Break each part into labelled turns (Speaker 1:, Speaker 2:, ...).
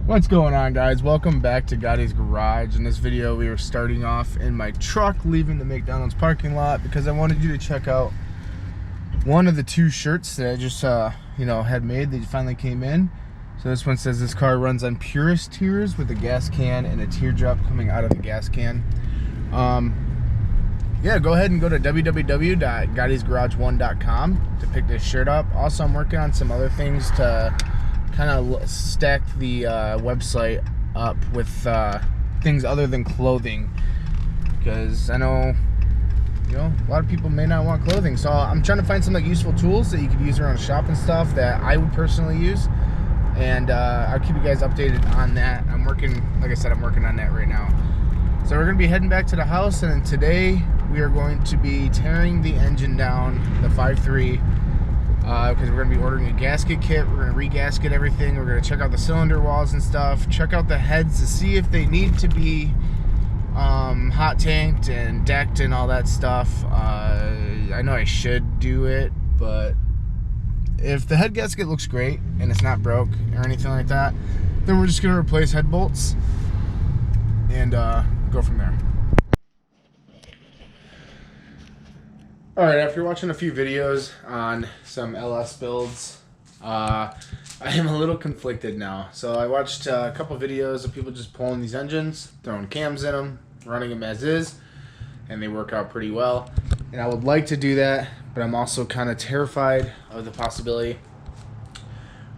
Speaker 1: What's going on, guys? Welcome back to Gotti's Garage. In this video we are starting off in my truck leaving the McDonald's parking lot because I wanted you to check out one of the two shirts that I just had made. They finally came in. So this one says this car runs on purest tears with a gas can and a teardrop coming out of the gas can. Yeah, go ahead and go to www.gottisgarage1.com to pick this shirt up. Also, I'm working on some other things to kind of stack the website up with things other than clothing, because I know a lot of people may not want clothing. So I'm trying to find some useful tools that you could use around shop and stuff that I would personally use, and I'll keep you guys updated on that. I'm working, like I said, I'm working on that right now. So we're gonna be heading back to the house, and today we are going to be tearing the engine down, the 5.3, because we're going to be ordering a gasket kit. We're going to re-gasket everything. We're going to check out the cylinder walls and stuff, check out the heads to see if they need to be hot tanked and decked and all that stuff. I know I should do it, but if the head gasket looks great and it's not broke or anything like that, then we're just going to replace head bolts and go from there. Alright, after watching a few videos on some LS builds, I am a little conflicted now. So I watched a couple videos of people just pulling these engines, throwing cams in them, running them as is, and they work out pretty well. And I would like to do that, but I'm also kind of terrified of the possibility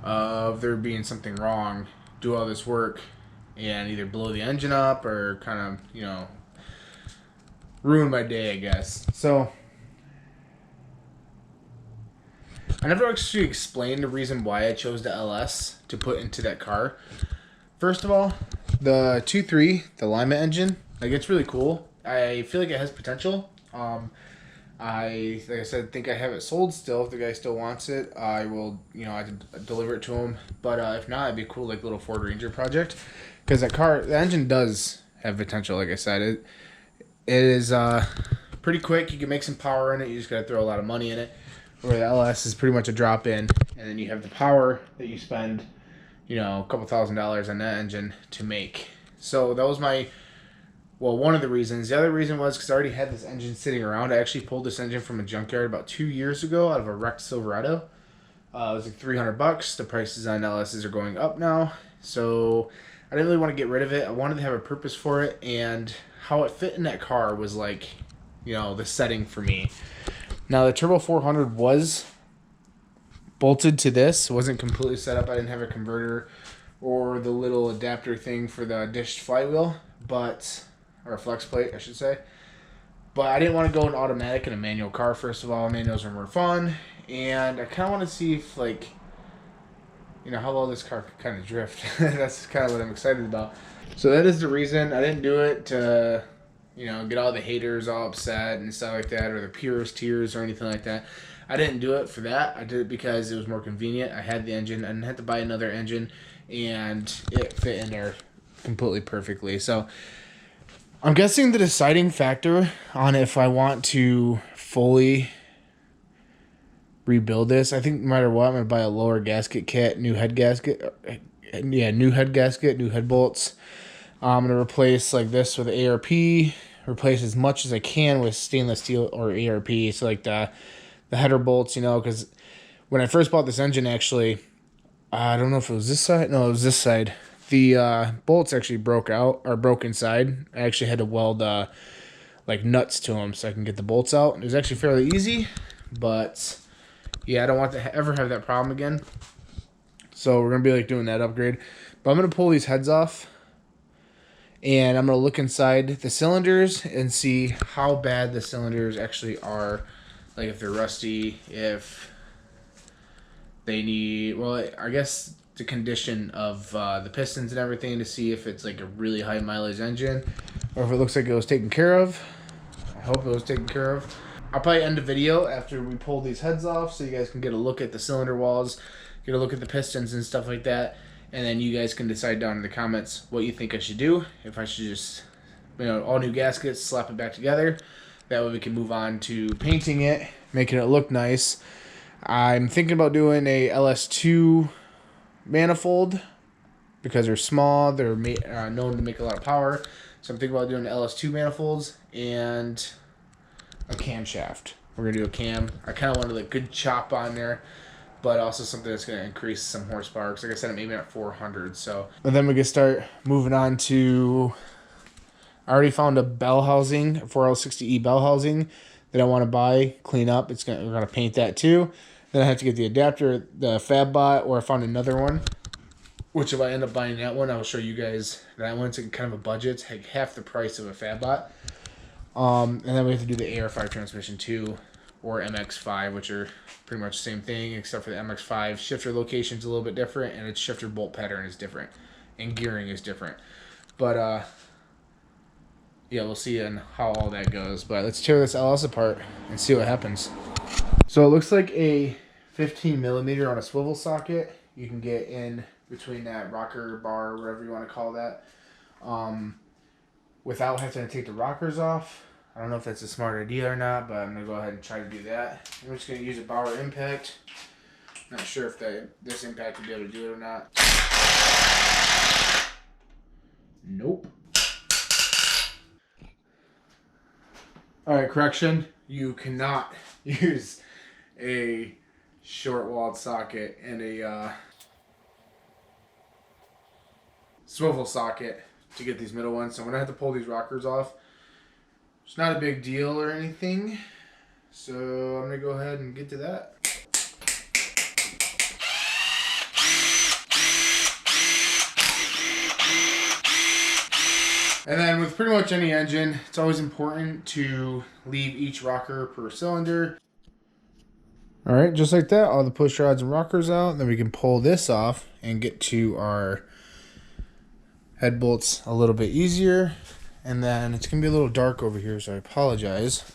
Speaker 1: of there being something wrong, do all this work, and either blow the engine up or kind of, ruin my day, I guess. So I never actually explained the reason why I chose the LS to put into that car. First of all, the 2.3, the Lima engine, it's really cool. I feel like it has potential. Like I said, think I have it sold still. If the guy still wants it, I will, I can deliver it to him. But if not, it'd be a cool, little Ford Ranger project. Because the engine does have potential, like I said. It is pretty quick. You can make some power in it. You just got to throw a lot of money in it. Where the LS is pretty much a drop in, and then you have the power that you spend, a couple $1,000s on that engine to make. So that was one of the reasons. The other reason was because I already had this engine sitting around. I actually pulled this engine from a junkyard about 2 years ago out of a wrecked Silverado. It was like $300. The prices on LSs are going up now, so I didn't really want to get rid of it. I wanted to have a purpose for it, and how it fit in that car was the setting for me. Now, the Turbo 400 was bolted to this. It wasn't completely set up. I didn't have a converter or the little adapter thing for the dished flywheel, or a flex plate, I should say. But I didn't want to go in automatic in a manual car, first of all. Manuals are more fun. And I kind of want to see if, how low this car could kind of drift. That's kind of what I'm excited about. So that is the reason. I didn't do it to get all the haters all upset and stuff like that, or the purest tears or anything like that. I didn't do it for that. I did it because it was more convenient. I had the engine. I didn't have to buy another engine, and it fit in there completely perfectly. So I'm guessing the deciding factor on if I want to fully rebuild this, I think no matter what, I'm going to buy a lower gasket kit, new head gasket. New head gasket, new head bolts. I'm going to replace this with ARP, replace as much as I can with stainless steel or ARP. So the header bolts, because when I first bought this engine, actually, I don't know if it was this side. No, it was this side. The bolts actually broke inside. I actually had to weld nuts to them so I can get the bolts out. It was actually fairly easy, but yeah, I don't want to ever have that problem again. So we're going to be doing that upgrade. But I'm going to pull these heads off, and I'm going to look inside the cylinders and see how bad the cylinders actually are. If they're rusty, if they need, I guess the condition of the pistons and everything, to see if it's a really high mileage engine or if it looks like it was taken care of. I hope it was taken care of. I'll probably end the video after we pull these heads off so you guys can get a look at the cylinder walls, get a look at the pistons and stuff like that. And then you guys can decide down in the comments what you think I should do. If I should just, all new gaskets, slap it back together. That way we can move on to painting it, making it look nice. I'm thinking about doing a LS2 manifold because they're small. They're known to make a lot of power. So I'm thinking about doing LS2 manifolds and a camshaft. We're going to do a cam. I kind of wanted a good chop on there, but also something that's going to increase some horsepower. Because like I said, I'm aiming at 400. So, and then we can start moving on to... I already found a bell housing, a 4L60E bell housing that I want to buy, clean up. We're going to paint that too. Then I have to get the adapter, the fab bot, or I found another one. Which if I end up buying that one, I will show you guys that one's kind of a budget. It's like half the price of a fab bot. And then we have to do the AR5 transmission too, or MX5, which are pretty much the same thing, except for the MX5 shifter location is a little bit different, and its shifter bolt pattern is different, and gearing is different. But yeah, we'll see in how all that goes. But let's tear this LS apart and see what happens. So it looks like a 15 millimeter on a swivel socket. You can get in between that rocker bar, whatever you want to call that, without having to take the rockers off. I don't know if that's a smart idea or not, but I'm going to go ahead and try to do that. I'm just going to use a Bauer impact. Not sure if this impact will be able to do it or not. Nope. Alright, correction. You cannot use a short-walled socket and a swivel socket to get these middle ones. So I'm going to have to pull these rockers off. It's not a big deal or anything. So I'm going to go ahead and get to that. And then with pretty much any engine, it's always important to leave each rocker per cylinder. All right, just like that, all the push rods and rockers out. Then we can pull this off and get to our head bolts a little bit easier. And then it's going to be a little dark over here, so I apologize.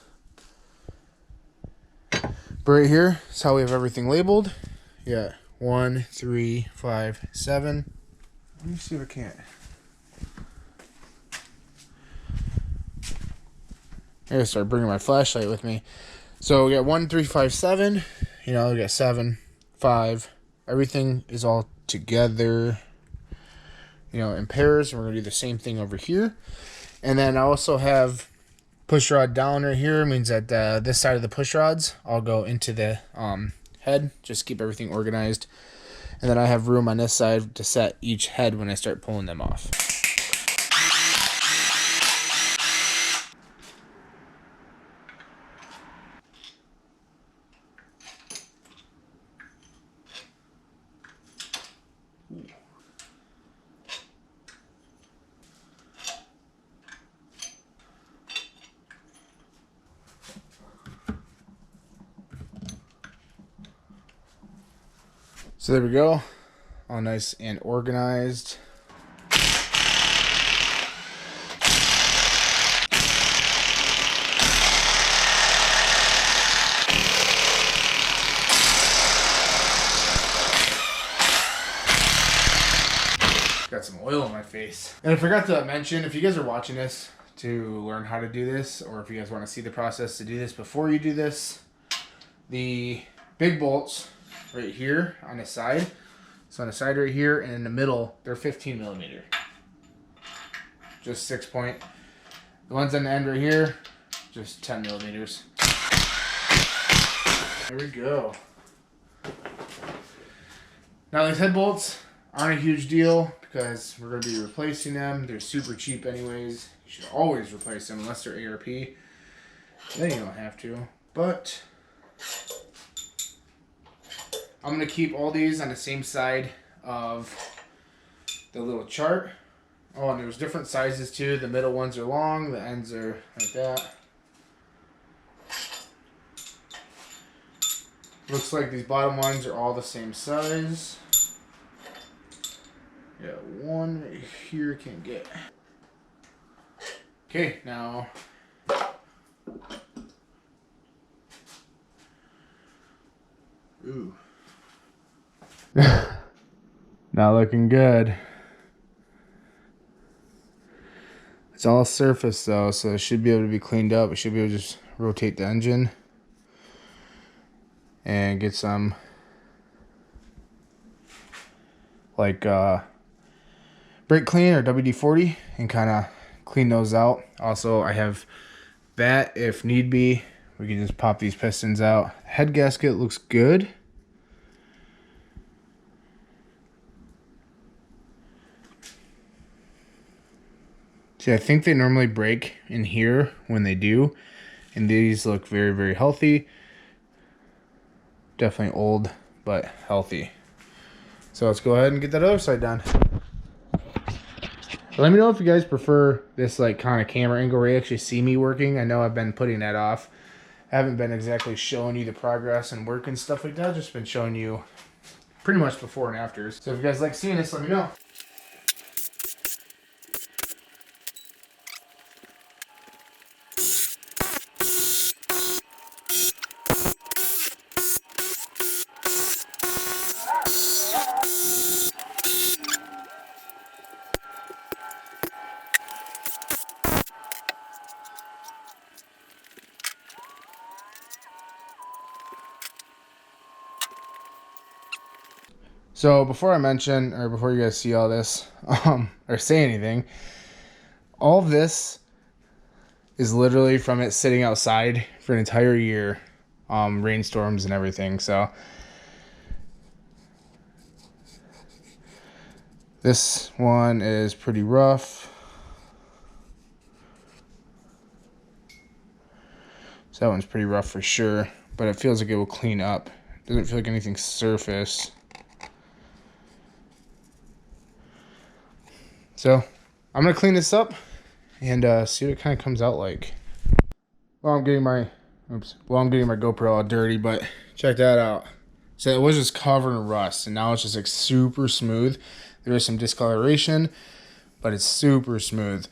Speaker 1: But right here is how we have everything labeled. Yeah, 1, 3, 5, 7. Let me see if I can't. I gotta start bringing my flashlight with me. So we got 1, 3, 5, 7. You know, we got 7, 5. Everything is all together, you know, in pairs. And we're gonna do the same thing over here. And then I also have push rod down right here. It means that this side of the push rods all go into the head. Just keep everything organized. And then I have room on this side to set each head when I start pulling them off. So there we go, all nice and organized. Got some oil on my face. And I forgot to mention, if you guys are watching this to learn how to do this, or if you guys want to see the process to do this before you do this, the big bolts right here on the side. So on the side right here and in the middle, they're 15 millimeter. Just 6 point. The ones on the end right here, just 10 millimeters. There we go. Now these head bolts aren't a huge deal because we're going to be replacing them. They're super cheap anyways. You should always replace them unless they're ARP. Then you don't have to. But I'm going to keep all these on the same side of the little chart. Oh, and there's different sizes too. The middle ones are long, the ends are like that. Looks like these bottom ones are all the same size. Yeah, one right here can't get. Okay, now ooh. Not looking good. It's all surface though, so it should be able to be cleaned up. We should be able to just rotate the engine and get some like brake clean or WD-40 and kind of clean those out. Also, I have that if need be. We can just pop these pistons out. Head gasket looks good. See, I think they normally break in here when they do, and these look very, very healthy. Definitely old, but healthy. So let's go ahead and get that other side done. Let me know if you guys prefer this like kind of camera angle where you actually see me working. I know I've been putting that off. I haven't been exactly showing you the progress and work and stuff like that. I've just been showing you pretty much before and afters. So if you guys like seeing this, let me know. So before I mention, or before you guys see all this, or say anything, all of this is literally from it sitting outside for an entire year, rainstorms and everything. So this one is pretty rough. So that one's pretty rough for sure, but it feels like it will clean up. Doesn't feel like anything's surfaced. So I'm gonna clean this up and see what it kind of comes out like. Well, I'm getting my GoPro all dirty, but check that out. So it was just covered in rust, and now it's just like super smooth. There is some discoloration, but it's super smooth.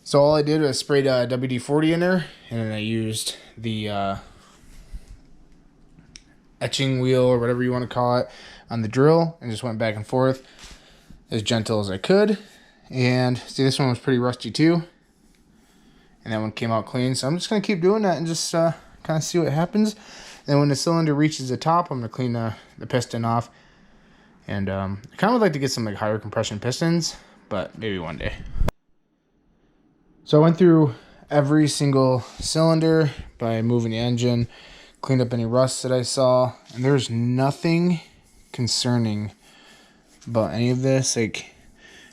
Speaker 1: So all I did was sprayed WD-40 in there, and then I used the etching wheel or whatever you want to call it on the drill, and just went back and forth as gentle as I could. And see, this one was pretty rusty too, and that one came out clean. So I'm just gonna keep doing that and just kind of see what happens. Then when the cylinder reaches the top, I'm gonna clean the piston off. And I kind of would like to get some like higher compression pistons, but maybe one day. So I went through every single cylinder by moving the engine, cleaned up any rust that I saw, and there's nothing concerning about any of this. Like,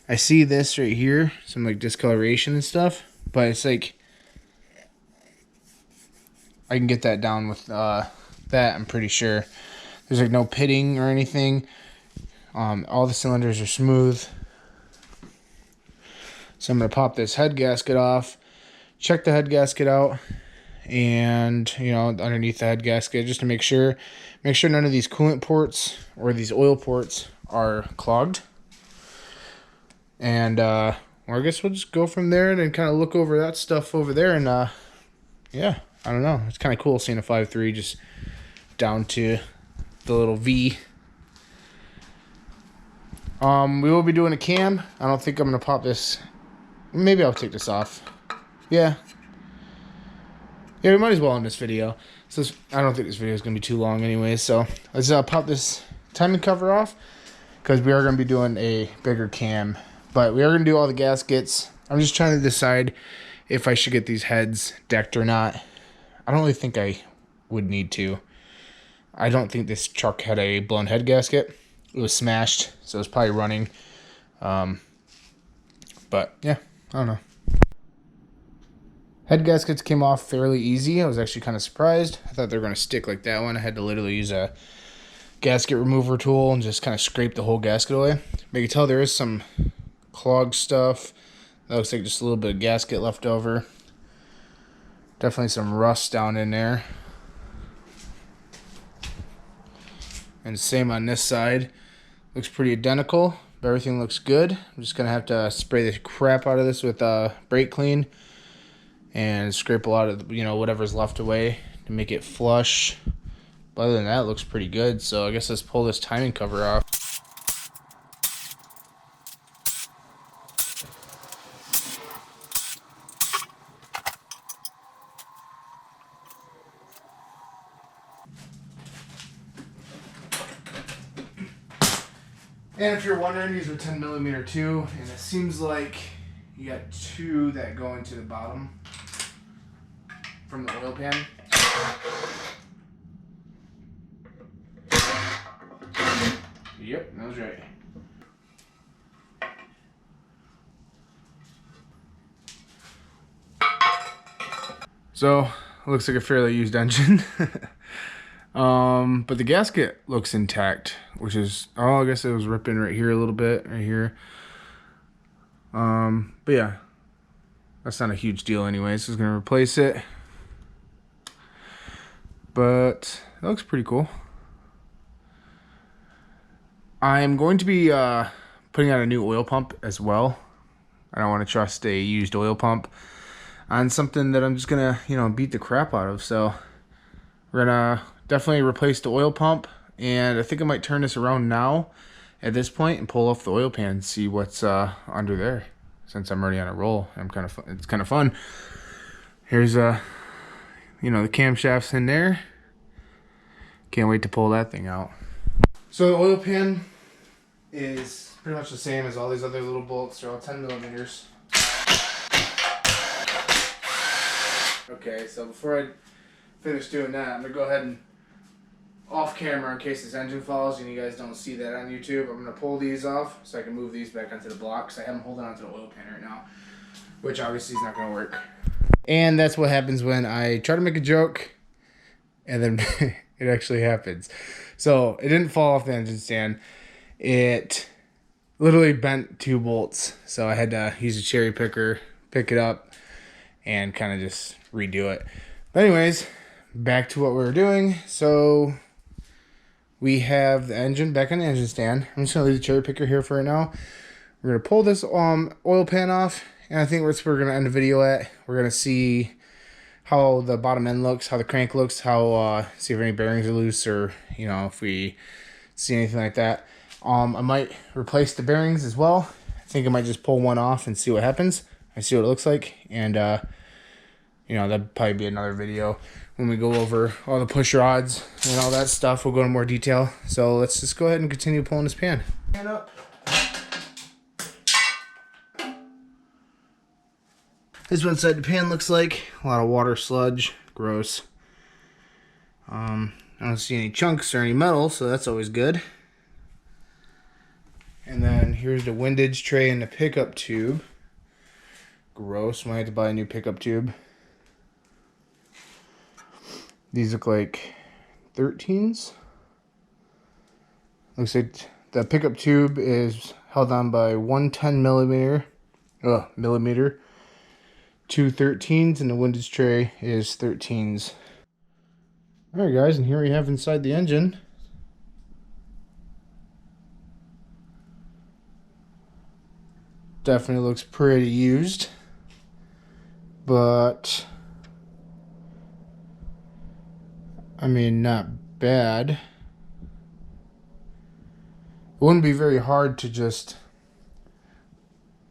Speaker 1: I see this right here, some like discoloration and stuff, but it's like I can get that down with that, I'm pretty sure. There's like no pitting or anything. All the cylinders are smooth. So I'm going to pop this head gasket off, check the head gasket out, and underneath the head gasket, just to make sure none of these coolant ports or these oil ports are clogged. And well, I guess we'll just go from there and then kind of look over that stuff over there. And yeah, I don't know, it's kind of cool seeing a 5.3 just down to the little V. We will be doing a cam. I don't think I'm gonna pop this. Maybe I'll take this off. Yeah, we might as well in this video. So I don't think this video is gonna be too long anyway. So let's pop this timing cover off, because we are gonna be doing a bigger cam. But we are gonna do all the gaskets. I'm just trying to decide if I should get these heads decked or not. I don't really think I would need to. I don't think this truck had a blown head gasket. It was smashed, so it's probably running. But yeah, I don't know. Head gaskets came off fairly easy. I was actually kind of surprised. I thought they were going to stick like that one. I had to literally use a gasket remover tool and just kind of scrape the whole gasket away. But you can tell there is some clogged stuff. That looks like just a little bit of gasket left over. Definitely some rust down in there. And same on this side. Looks pretty identical, but everything looks good. I'm just going to have to spray the crap out of this with brake clean and scrape a lot of, whatever's left away to make it flush. But other than that, it looks pretty good. So I guess let's pull this timing cover off. And if you're wondering, these are 10mm too, and it seems like you got 2 that go into the bottom from the oil pan. Yep, that was right. So, looks like a fairly used engine. But the gasket looks intact, which is, oh, I guess it was ripping right here a little bit, right here. But yeah, that's not a huge deal anyway, so it's gonna replace it. But it looks pretty cool. I'm going to be putting out a new oil pump as well. I don't want to trust a used oil pump on something that I'm just gonna, you know, beat the crap out of. So we're gonna definitely replace the oil pump, and I think I might turn this around now at this point and pull off the oil pan and see what's under there. Since I'm already on a roll, it's kind of fun. Here's you know, the camshafts in there. Can't wait to pull that thing out. So the oil pan is pretty much the same as all these other little bolts. They're all 10mm. Okay, so before I finish doing that, I'm gonna go ahead and off camera, in case this engine falls and you guys don't see that on YouTube, I'm gonna pull these off so I can move these back onto the block, because I have them holding onto the oil pan right now, which obviously is not gonna work. And that's what happens when I try to make a joke and then it actually happens. So it didn't fall off the engine stand. It literally bent 2 bolts. So I had to use a cherry picker, pick it up, and kind of just redo it. But anyways, back to what we were doing. So we have the engine back on the engine stand. I'm just going to leave the cherry picker here for right now. We're going to pull this oil pan off. And I think that's where we're going to end the video at. We're going to see how the bottom end looks, how the crank looks, how see if any bearings are loose, or, you know, if we see anything like that. I might replace the bearings as well. I think I might just pull one off and see what happens. I see what it looks like. And, you know, that'd probably be another video when we go over all the push rods and all that stuff. We'll go into more detail. So let's just go ahead and continue pulling this pan. Pan up. This is what inside the pan looks like. A lot of water sludge. Gross. I don't see any chunks or any metal, so that's always good. And then here's the windage tray and the pickup tube. Gross. Might have to buy a new pickup tube. These look like 13s. Looks like the pickup tube is held on by 110mm, 2 13s, and the windage tray is 13s. Alright guys, and here we have inside the engine. Definitely looks pretty used, but I mean, not bad. It wouldn't be very hard to just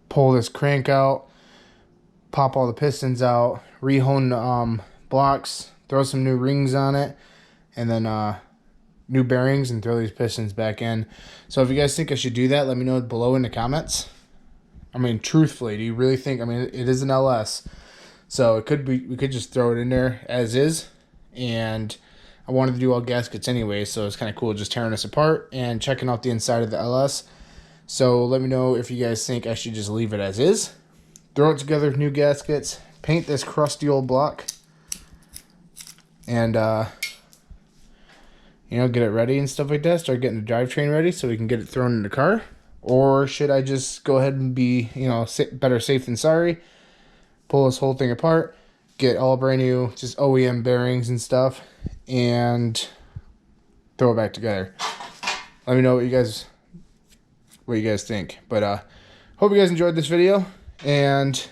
Speaker 1: pull this crank out, pop all the pistons out, rehone the blocks, throw some new rings on it, and then new bearings, and throw these pistons back in. So if you guys think I should do that, let me know below in the comments. I mean, truthfully, do you really think, I mean, it is an LS, so it could be, we could just throw it in there as is, and I wanted to do all gaskets anyway, so it's kind of cool just tearing this apart and checking out the inside of the LS. So let me know if you guys think I should just leave it as is, throw it together with new gaskets, paint this crusty old block, and you know, get it ready and stuff like that. Start getting the drivetrain ready so we can get it thrown in the car. Or should I just go ahead and be, you know, better safe than sorry, pull this whole thing apart, get all brand new, just OEM bearings and stuff, and throw it back together. Let me know what you guys think. But hope you guys enjoyed this video, and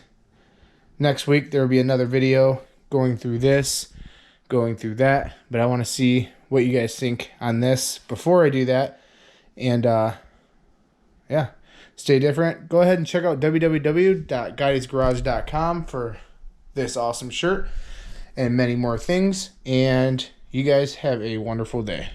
Speaker 1: next week there will be another video going through this, going through that. But I want to see what you guys think on this before I do that. And yeah, stay different. Go ahead and check out www.guydesgarage.com for this awesome shirt and many more things. And you guys have a wonderful day.